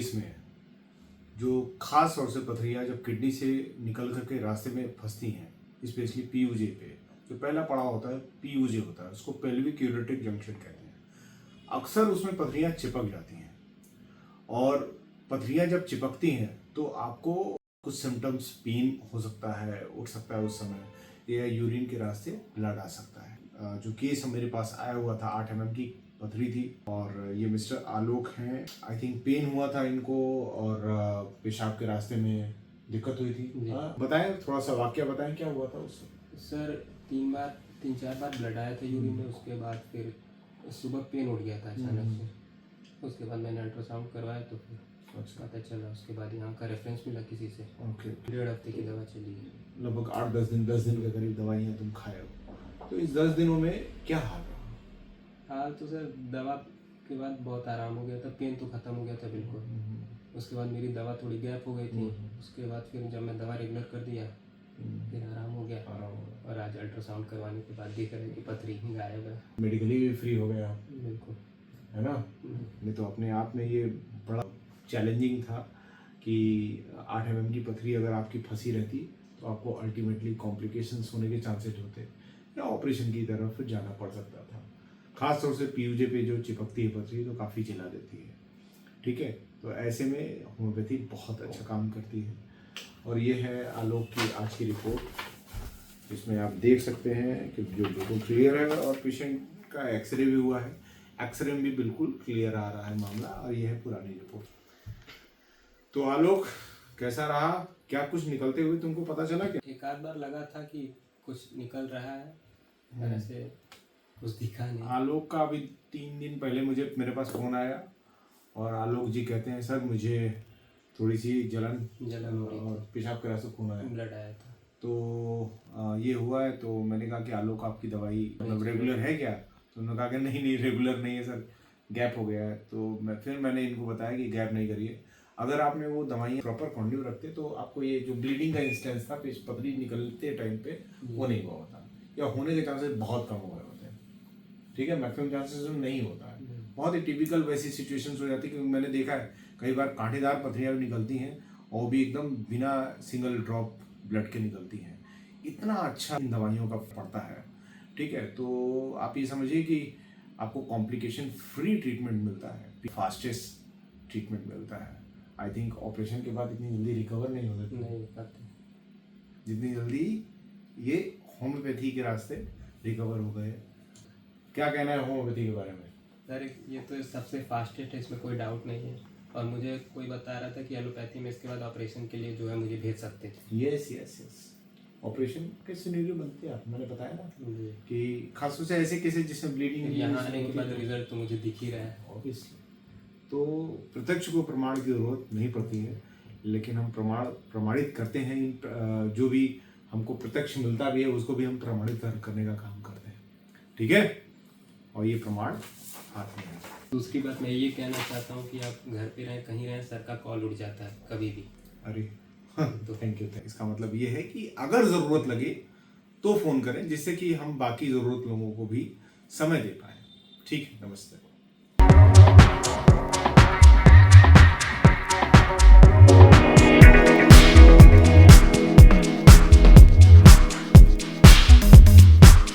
Case में जो खास तौर से पथरियाँ जब किडनी से निकल करके रास्ते में फंसती हैं, स्पेशली पीयूजे पे, जो पहला पड़ाव होता है पीयूजे होता है, उसको पेल्विक यूरेटिक जंक्शन कहते हैं। अक्सर उसमें पथरियाँ चिपक जाती हैं और पथरियाँ जब चिपकती हैं तो आपको कुछ सिम्टम्स, पेन हो सकता है, उठ सकता है उस समय, या यूरिन के रास्ते ब्लड आ सकता है। जो केस मेरे पास आया हुआ था 8 mm की पथरी थी और ये मिस्टर आलोक हैं। आई थिंक पेन हुआ था इनको और पेशाब के रास्ते में दिक्कत हुई थी। बताएं, थोड़ा सा वाकया बताएं, क्या हुआ था उससे? सर 3-4 बार ब्लड आया था यूरिन में। उसके बाद फिर सुबह पेन उठ गया था अचानक से। उसके बाद मैंने अल्ट्रासाउंड करवाया तो फिर पता चला। उसके बाद यहाँ का रेफरेंस मिला किसी से। ओके। 1.5 हफ्ते की दवा चली है। लगभग 8-10 दिन के करीब दवाइयाँ तुम खाए हो। तो इस 10 दिनों में क्या हाल रहा? हाल तो सर दवा के बाद बहुत आराम हो गया था। पेन तो ख़त्म हो गया था बिल्कुल। उसके बाद मेरी दवा थोड़ी गैप हो गई थी। उसके बाद फिर जब मैं दवा रेगुलर कर दिया फिर आराम हो गया। और आज अल्ट्रासाउंड करवाने के बाद दिख रहा है कि पथरी ही गायब है। मेडिकली भी फ्री हो गया, बिल्कुल, है ना? नहीं तो अपने आप में ये बड़ा चैलेंजिंग था कि 8 mm की पथरी अगर आपकी फंसी रहती तो आपको अल्टीमेटली कॉम्प्लिकेशंस होने के चांसेस होते या ऑपरेशन की तरफ जाना पड़ सकता था। खास तौर से पीयूजे पे जो चिपकती है पथरी तो काफ़ी चिल्ला देती है। ठीक है, तो ऐसे में होम्योपैथी बहुत अच्छा काम करती है। और ये है आलोक की आज की रिपोर्ट, जिसमें आप देख सकते हैं कि जो बिल्कुल क्लियर है और पेशेंट का एक्सरे भी हुआ है। एक्सरे में भी बिल्कुल क्लियर आ रहा है मामला। और ये है पुरानी रिपोर्ट। तो आलोक, कैसा रहा? क्या कुछ निकलते हुए तुमको पता चला क्या? एक आध बार लगा था कि कुछ निकल रहा है, पर ऐसे कुछ दिखा नहीं। आलोक का अभी 3 दिन पहले मेरे पास फ़ोन आया और आलोक जी कहते हैं, सर मुझे थोड़ी सी जलन और पेशाब के रास्ते खून आया, ब्लड आया था। तो ये हुआ है। तो मैंने कहा कि आलोक आपकी दवाई मतलब रेगुलर है क्या? तो उन्होंने कहा कि नहीं रेगुलर नहीं है सर, गैप हो गया है। तो मैंने इनको बताया कि गैप नहीं करिए। अगर आपने वो दवाइयाँ प्रॉपर कंटिन्यू रखते तो आपको ये जो ब्लीडिंग का इंस्टेंस था पथरी निकलते टाइम पे वो नहीं हुआ होता, या होने के चांसेस बहुत कम हो गए होते हैं। ठीक है, मैक्सिमम चांसेस नहीं होता है। बहुत ही टिपिकल वैसी सिचुएशंस हो जाती है, क्योंकि मैंने देखा है कई बार कांटेदार पथरियाँ भी निकलती हैं और भी एकदम बिना सिंगल ड्रॉप ब्लड के निकलती हैं। इतना अच्छा इन दवाइयों का पड़ता है। ठीक है, तो आप ये समझिए कि आपको कॉम्प्लिकेशन फ्री ट्रीटमेंट मिलता है, फास्टेस्ट ट्रीटमेंट मिलता है। आई थिंक ऑपरेशन के बाद इतनी जल्दी रिकवर नहीं हो सकती जितनी जल्दी ये होम्योपैथी के रास्ते रिकवर हो गए। क्या कहना है होम्योपैथी के बारे में? सर ये तो सबसे फास्टेस्ट है, इसमें कोई डाउट नहीं है। और मुझे कोई बता रहा था कि एलोपैथी में इसके बाद ऑपरेशन के लिए जो है मुझे भेज सकते थे। यस यस यस, ऑपरेशन के सिनेरियो बनते हैं। आप मैंने बताया ना कि खासतौर से ऐसे केसेस जिसमें ब्लीडिंग यहाँ आने के बाद रिजल्ट तो मुझे दिख ही रहा है ऑब्वियसली। तो प्रत्यक्ष को प्रमाण की जरूरत नहीं पड़ती है, लेकिन हम प्रमाणित करते हैं। जो भी हमको प्रत्यक्ष मिलता भी है उसको भी हम प्रमाणित करने का काम करते हैं। ठीक है, और ये प्रमाण हाथ में है। दूसरी बात मैं ये कहना चाहता हूँ कि आप घर पे रहें कहीं रहें, सर का कॉल उठ जाता है कभी भी। अरे तो थैंक यू। इसका मतलब ये है कि अगर ज़रूरत लगे तो फ़ोन करें, जिससे कि हम बाकी ज़रूरत लोगों को भी समय दे पाएँ। ठीक है, नमस्ते।